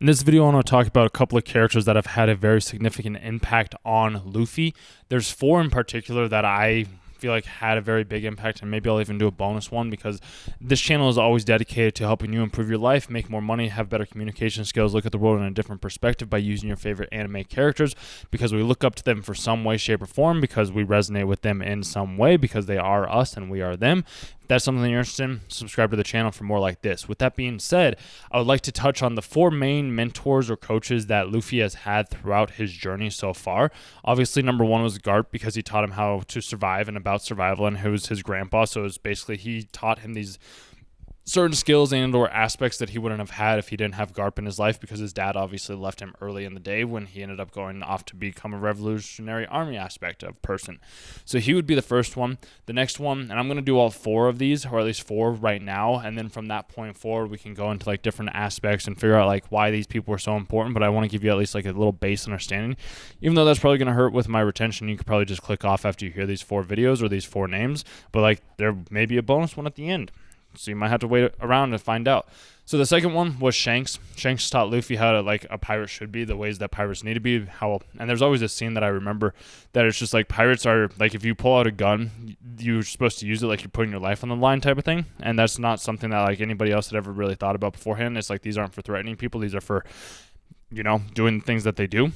In this video, I want to talk about a couple of characters that have had a very significant impact on Luffy. There's four in particular that I feel like had a very big impact, and maybe I'll even do a bonus one because this channel is always dedicated to helping you improve your life, make more money, have better communication skills, look at the world in a different perspective by using your favorite anime characters, because we look up to them for some way, shape, or form, because we resonate with them in some way, because they are us and we are them. If that's something you're interested in, subscribe to the channel for more like this. With that being said, I would like to touch on the four main mentors or coaches that Luffy has had throughout his journey so far. Obviously, number one was Garp, because he taught him how to survive and about survival, and he was his grandpa, so it was basically he taught him these certain skills and or aspects that he wouldn't have had if he didn't have Garp in his life, because his dad obviously left him early in the day when he ended up going off to become a revolutionary army aspect of person. So he would be the first one. The next one, and I'm going to do all four of these, or at least four right now, and then from that point forward we can go into like different aspects and figure out like why these people are so important, but I want to give you at least like a little base understanding. Even though that's probably going to hurt with my retention, you could probably just click off after you hear these four videos or these four names, but like there may be a bonus one at the end. So you might have to wait around to find out. So the second one was Shanks. Shanks taught Luffy how to like a pirate should be, the ways that pirates need to be. And there's always a scene that I remember that it's just like pirates are like, if you pull out a gun, you're supposed to use it like you're putting your life on the line type of thing. And that's not something that like anybody else had ever really thought about beforehand. It's like these aren't for threatening people. These are for, doing things that they do.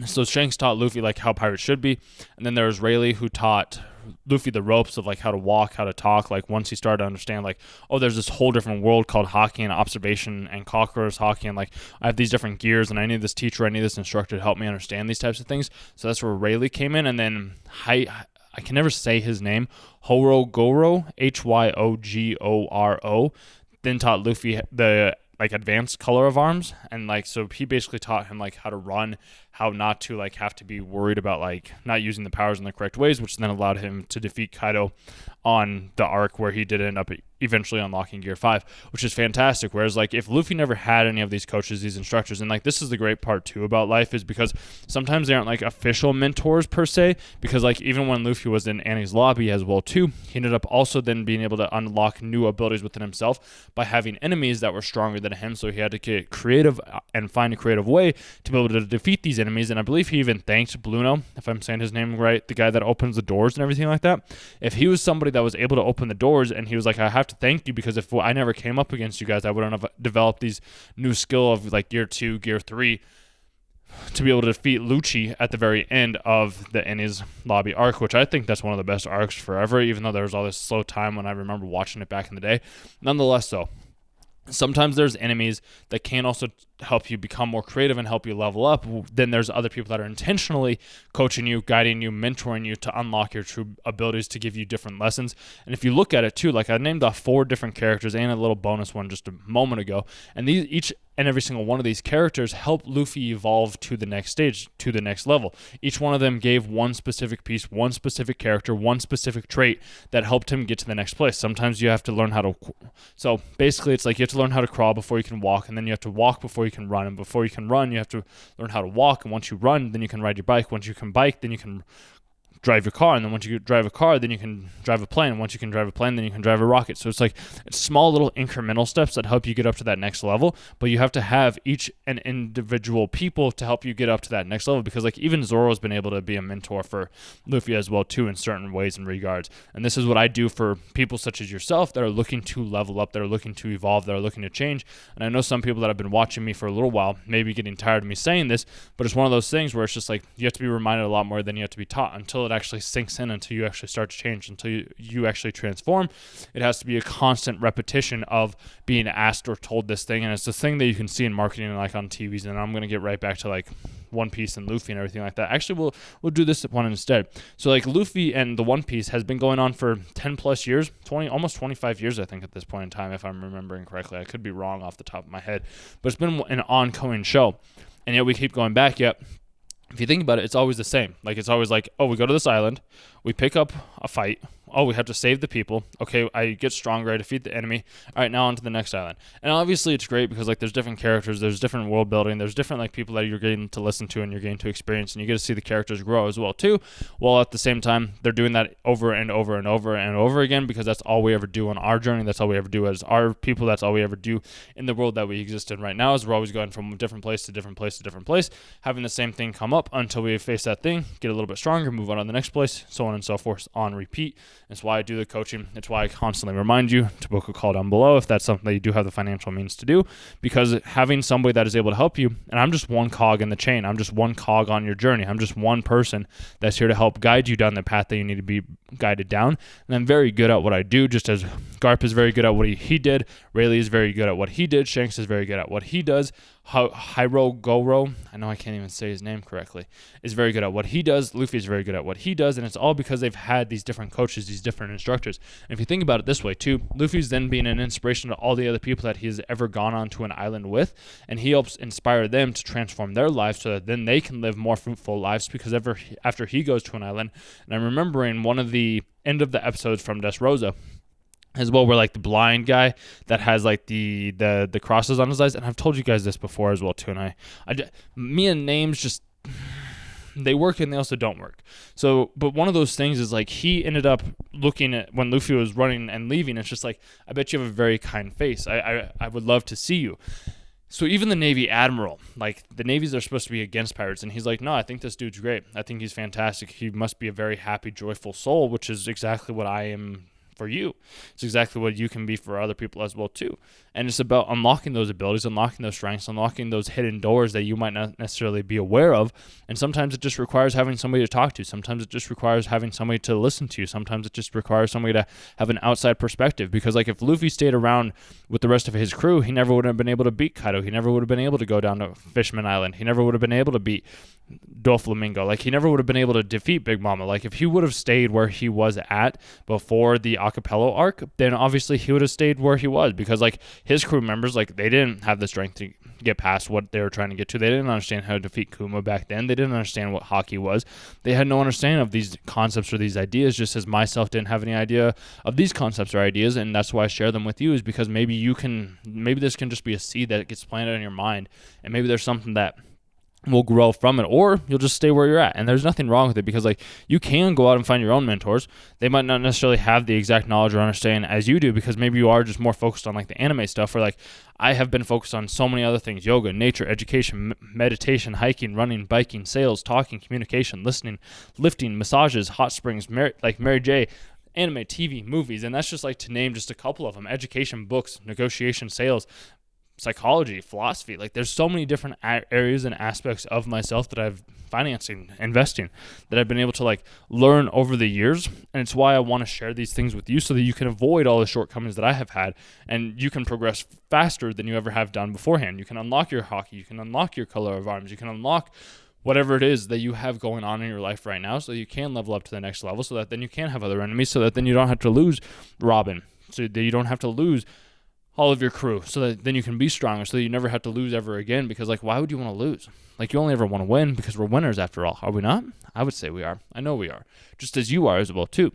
So Shanks taught Luffy like how pirates should be. And then there was Rayleigh, who taught Luffy the ropes of like how to walk, how to talk. Like once he started to understand like, oh, there's this whole different world called hockey and observation and conquerors hockey, and like I have these different gears and I need this teacher, I need this instructor to help me understand these types of things. So that's where Rayleigh came in. And then I can never say his name, Hyogoro, Hyogoro, then taught Luffy the like advanced color of arms, and like so he basically taught him like how to run, how not to like have to be worried about like not using the powers in the correct ways, which then allowed him to defeat Kaido on the arc where he did end up eventually unlocking Gear 5, which is fantastic. Whereas like if Luffy never had any of these coaches, these instructors, and like this is the great part too about life, is because sometimes they aren't like official mentors per se, because like even when Luffy was in Annie's lobby as well too, he ended up also then being able to unlock new abilities within himself by having enemies that were stronger than him. So he had to get creative and find a creative way to be able to defeat these enemies. And I believe he even thanked Bluno, if I'm saying his name right, the guy that opens the doors and everything like that. If he was somebody that was able to open the doors, and he was like, I have to thank you, because if I never came up against you guys, I wouldn't have developed these new skill of like Gear 2, Gear 3 to be able to defeat Lucci at the very end of the Enies lobby arc, which I think that's one of the best arcs forever, even though there was all this slow time when I remember watching it back in the day. Nonetheless, though, sometimes there's enemies that can also help you become more creative and help you level up. Then there's other people that are intentionally coaching you, guiding you, mentoring you to unlock your true abilities, to give you different lessons. And if you look at it too, like I named off four different characters and a little bonus one just a moment ago, and these each and every single one of these characters help Luffy evolve to the next stage, to the next level. Each one of them gave one specific piece, one specific character, one specific trait that helped him get to the next place. Sometimes you have to learn how to, so basically it's like you have to learn how to crawl before you can walk, and then you have to walk before you can run, and before you can run you have to learn how to walk, and once you run then you can ride your bike, once you can bike then you can drive your car, and then once you drive a car then you can drive a plane, and once you can drive a plane then you can drive a rocket. So it's small little incremental steps that help you get up to that next level, but you have to have each and individual people to help you get up to that next level, because like even Zoro's been able to be a mentor for Luffy as well too in certain ways and regards. And this is what I do for people such as yourself that are looking to level up, that are looking to evolve, that are looking to change. And I know some people that have been watching me for a little while may be getting tired of me saying this, but it's one of those things where it's just like you have to be reminded a lot more than you have to be taught until it actually sinks in, until you actually start to change, until you actually transform. It has to be a constant repetition of being asked or told this thing, and it's the thing that you can see in marketing and like on TVs. And I'm going to get right back to like One Piece and Luffy and everything like that. Actually, we'll do this one instead. So like Luffy and the One Piece has been going on for 10 plus years, 20, almost 25 years I think at this point in time, if I'm remembering correctly. I could be wrong off the top of my head, but it's been an ongoing show, and yet we keep going back. Yet if you think about it, it's always the same. Like it's always like, oh, we go to this island, we pick up a fight, Oh, we have to save the people. Okay, I get stronger. I defeat the enemy. All right, now on to the next island. And obviously it's great because like there's different characters, there's different world building, there's different like people that you're getting to listen to and you're getting to experience, and you get to see the characters grow as well too. While at the same time, they're doing that over and over and over and over again because that's all we ever do on our journey. That's all we ever do as our people. That's all we ever do in the world that we exist in right now, is we're always going from different place to different place to different place, having the same thing come up until we face that thing, get a little bit stronger, move on to the next place, so on and so forth, on repeat. That's why I do the coaching. It's why I constantly remind you to book a call down below if that's something that you do have the financial means to do, because having somebody that is able to help you, and I'm just one cog in the chain. I'm just one cog on your journey. I'm just one person that's here to help guide you down the path that you need to be guided down. And I'm very good at what I do, just as Garp is very good at what he did. Rayleigh is very good at what he did. Shanks is very good at what he does. Hyro Goro, I know I can't even say his name correctly, is very good at what he does. Luffy is very good at what he does, and it's all because they've had these different coaches, these different instructors. And if you think about it this way too, Luffy's then being an inspiration to all the other people that he's ever gone onto an island with, and he helps inspire them to transform their lives so that then they can live more fruitful lives, because after he goes to an island, and I'm remembering one of the end of the episodes from Dressrosa as well, where like the blind guy that has like the crosses on his eyes, and I've told you guys this before as well too, and I me and names just, they work and they also don't work. So, but one of those things is like he ended up looking at when Luffy was running and leaving, it's just like, I bet you have a very kind face. I would love to see you. So even the Navy Admiral, like the Navies are supposed to be against pirates, and he's like, no, I think this dude's great. I think he's fantastic. He must be a very happy, joyful soul, which is exactly what I am for you. It's exactly what you can be for other people as well too. And it's about unlocking those abilities, unlocking those strengths, unlocking those hidden doors that you might not necessarily be aware of. And sometimes it just requires having somebody to talk to. Sometimes it just requires having somebody to listen to. Sometimes it just requires somebody to have an outside perspective. Because like if Luffy stayed around with the rest of his crew, he never would have been able to beat Kaido. He never would have been able to go down to Fishman Island. He never would have been able to beat Doflamingo. Like he never would have been able to defeat Big Mama. Like if he would have stayed where he was at before the Acapello arc, then obviously he would have stayed where he was, because like his crew members, like they didn't have the strength to get past what they were trying to get to. They didn't understand how to defeat Kuma back then. They didn't understand what hockey was. They had no understanding of these concepts or these ideas, just as myself didn't have any idea of these concepts or ideas. And that's why I share them with you, is because maybe this can just be a seed that gets planted in your mind, and maybe there's something that will grow from it, or you'll just stay where you're at. And there's nothing wrong with it, because like you can go out and find your own mentors. They might not necessarily have the exact knowledge or understanding as you do, because maybe you are just more focused on like the anime stuff, or like I have been focused on so many other things: yoga, nature, education, meditation, hiking, running, biking, sales, talking, communication, listening, lifting, massages, hot springs, like Mary J, anime, TV, movies. And that's just like to name just a couple of them: education, books, negotiation, sales, psychology, philosophy. Like there's so many different areas and aspects of myself that I've financing, investing, that I've been able to like learn over the years. And it's why I want to share these things with you, so that you can avoid all the shortcomings that I have had, and you can progress faster than you ever have done beforehand. You can unlock your hockey, you can unlock your color of arms, you can unlock whatever it is that you have going on in your life right now, so you can level up to the next level, so that then you can have other enemies, so that then you don't have to lose Robin, so that you don't have to lose all of your crew, so that then you can be stronger, so that you never have to lose ever again. Because like, why would you want to lose? Like, you only ever want to win, because we're winners after all, are we not? I would say we are. I know we are, just as you are as well too.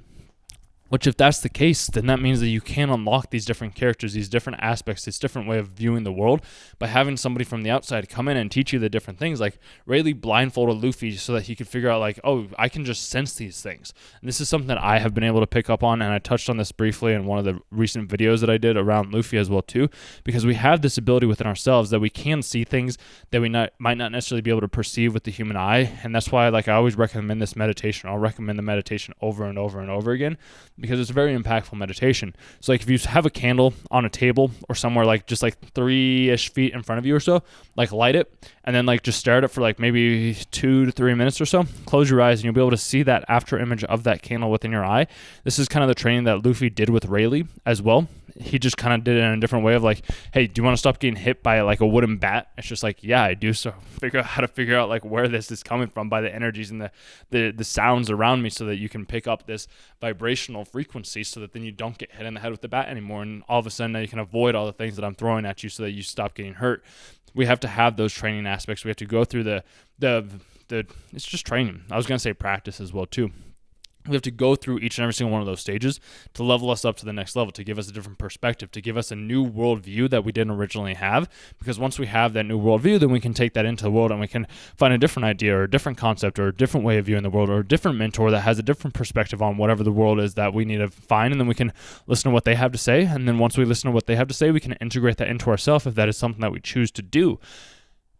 Which, if that's the case, then that means that you can unlock these different characters, these different aspects, this different way of viewing the world by having somebody from the outside come in and teach you the different things. Like Rayleigh blindfolded Luffy so that he could figure out like, oh, I can just sense these things. And this is something that I have been able to pick up on, and I touched on this briefly in one of the recent videos that I did around Luffy as well too, because we have this ability within ourselves that we can see things that we might not necessarily be able to perceive with the human eye. And that's why like I always recommend this meditation. I'll recommend the meditation over and over and over again, because it's a very impactful meditation. So like if you have a candle on a table or somewhere, like just like 3-ish feet in front of you or so, like light it, and then like just stare at it for like maybe 2 to 3 minutes or so. Close your eyes and you'll be able to see that after image of that candle within your eye. This is kind of the training that Luffy did with Rayleigh as well. He just kind of did it in a different way of like, hey, do you want to stop getting hit by like a wooden bat? It's just like, yeah, I do. So figure out how to figure out like where this is coming from by the energies and the sounds around me, so that you can pick up this vibrational frequency, so that then you don't get hit in the head with the bat anymore. And all of a sudden now you can avoid all the things that I'm throwing at you, so that you stop getting hurt. We have to have those training aspects. We have to go through the it's just training. I was going to say practice as well too. We have to go through each and every single one of those stages to level us up to the next level, to give us a different perspective, to give us a new worldview that we didn't originally have. Because once we have that new worldview, then we can take that into the world and we can find a different idea or a different concept or a different way of viewing the world or a different mentor that has a different perspective on whatever the world is that we need to find. And then we can listen to what they have to say. And then once we listen to what they have to say, we can integrate that into ourselves if that is something that we choose to do.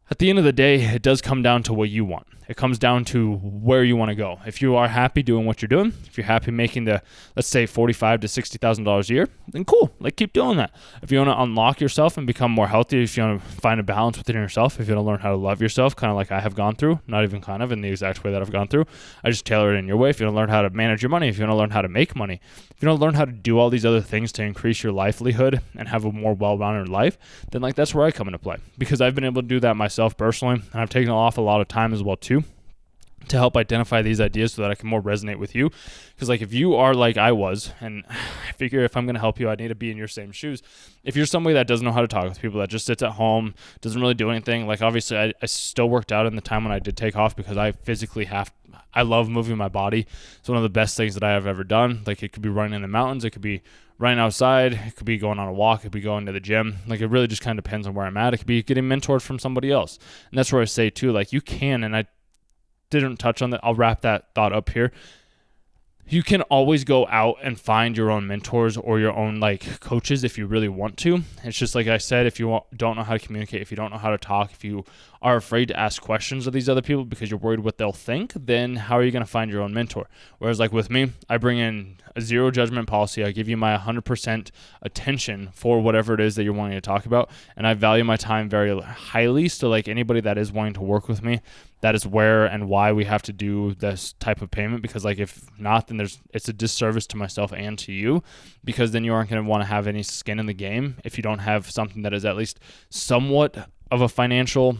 At the end of the day, it does come down to what you want. It comes down to where you want to go. If you are happy doing what you're doing, if you're happy making the, let's say, $45,000 to $60,000 a year, then cool. Like, keep doing that. If you want to unlock yourself and become more healthy, if you want to find a balance within yourself, if you want to learn how to love yourself, kind of like I have gone through, not even kind of in the exact way that I've gone through, I just tailor it in your way. If you want to learn how to manage your money, if you want to learn how to make money, if you want to learn how to do all these other things to increase your livelihood and have a more well-rounded life, then like that's where I come into play, because I've been able to do that myself personally, and I've taken off a lot of time as well too, to help identify these ideas so that I can more resonate with you. Because like if you are like I was, and I figure if I'm going to help you, I need to be in your same shoes. If you're somebody that doesn't know how to talk with people, that just sits at home, doesn't really do anything, like obviously I still worked out in the time when I did take off because I physically I love moving my body. It's one of the best things that I have ever done. Like it could be running in the mountains, it could be running outside, it could be going on a walk, it could be going to the gym. Like it really just kind of depends on where I'm at. It could be getting mentored from somebody else. And that's where I say too, like you can, and I didn't touch on that, I'll wrap that thought up here. You can always go out and find your own mentors or your own like coaches if you really want to. It's just like I said, if you don't know how to communicate, if you don't know how to talk, if you are afraid to ask questions of these other people because you're worried what they'll think, then how are you going to find your own mentor? Whereas like with me, I bring in a zero judgment policy. I give you my 100% attention for whatever it is that you're wanting to talk about. And I value my time very highly. So like anybody that is wanting to work with me, that is where and why we have to do this type of payment, because like if not, then it's a disservice to myself and to you, because then you aren't going to want to have any skin in the game if you don't have something that is at least somewhat of a financial,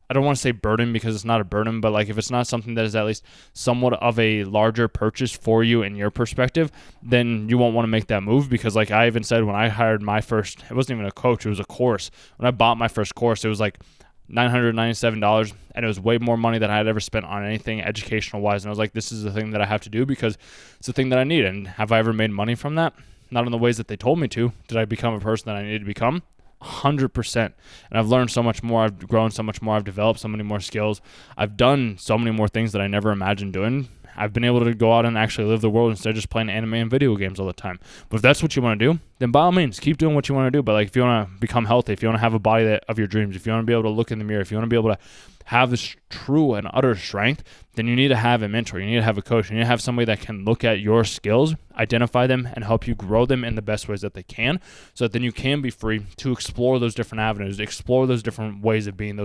I don't want to say burden because it's not a burden, but like if it's not something that is at least somewhat of a larger purchase for you in your perspective, then you won't want to make that move. Because like I even said, when I hired my first, it wasn't even a coach, it was a course. When I bought my first course, it was like $997, and it was way more money than I had ever spent on anything educational wise. And I was like, this is the thing that I have to do because it's the thing that I need. And have I ever made money from that? Not in the ways that they told me to. Did I become a person that I needed to become? 100%. And I've learned so much more. I've grown so much more. I've developed so many more skills. I've done so many more things that I never imagined doing. I've been able to go out and actually live the world instead of just playing anime and video games all the time. But if that's what you want to do, then by all means, keep doing what you want to do. But like if you want to become healthy, if you want to have a body of your dreams, if you want to be able to look in the mirror, if you want to be able to have this true and utter strength, then you need to have a mentor. You need to have a coach. You need to have somebody that can look at your skills, identify them, and help you grow them in the best ways that they can, so that then you can be free to explore those different avenues, explore those different ways of being,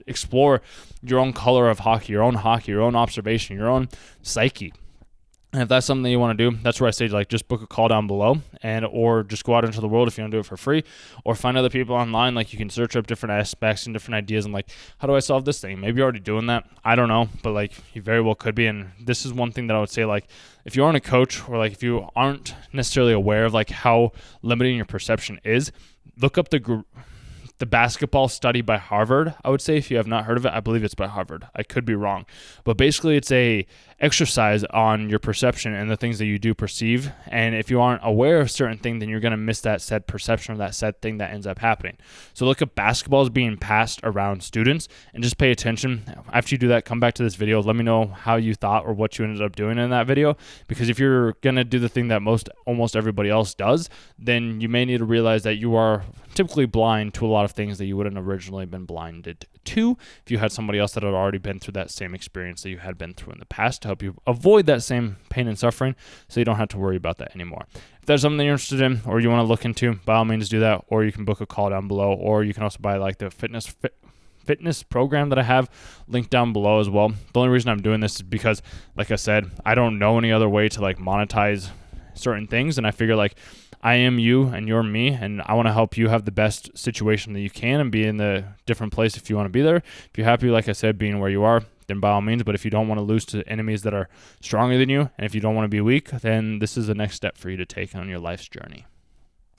explore your own color of hockey, your own observation, your own psyche. And if that's something that you want to do, that's where I say like just book a call down below, or just go out into the world if you want to do it for free, or find other people online. Like you can search up different aspects and different ideas and like, how do I solve this thing? Maybe you're already doing that. I don't know, but like you very well could be. And this is one thing that I would say, like if you aren't a coach, or like if you aren't necessarily aware of like how limiting your perception is, look up the basketball study by Harvard. I would say if you have not heard of it, I believe it's by Harvard. I could be wrong. But basically it's a exercise on your perception and the things that you do perceive. And if you aren't aware of certain thing, then you're going to miss that said perception or that said thing that ends up happening. So look at basketballs being passed around students and just pay attention. After you do that, come back to this video. Let me know how you thought or what you ended up doing in that video. Because if you're going to do the thing that almost everybody else does, then you may need to realize that you are typically blind to a lot of things that you wouldn't originally been blinded to if you had somebody else that had already been through that same experience that you had been through in the past, to help you avoid that same pain and suffering so you don't have to worry about that anymore. If there's something you're interested in or you want to look into, by all means do that, or you can book a call down below, or you can also buy like the fitness program that I have linked down below as well. The only reason I'm doing this is because, like I said, I don't know any other way to like monetize certain things, and I figure like I am you and you're me, and I want to help you have the best situation that you can and be in the different place if you want to be there. If you're happy, like I said, being where you are, then by all means. But if you don't want to lose to enemies that are stronger than you, and if you don't want to be weak, then this is the next step for you to take on your life's journey.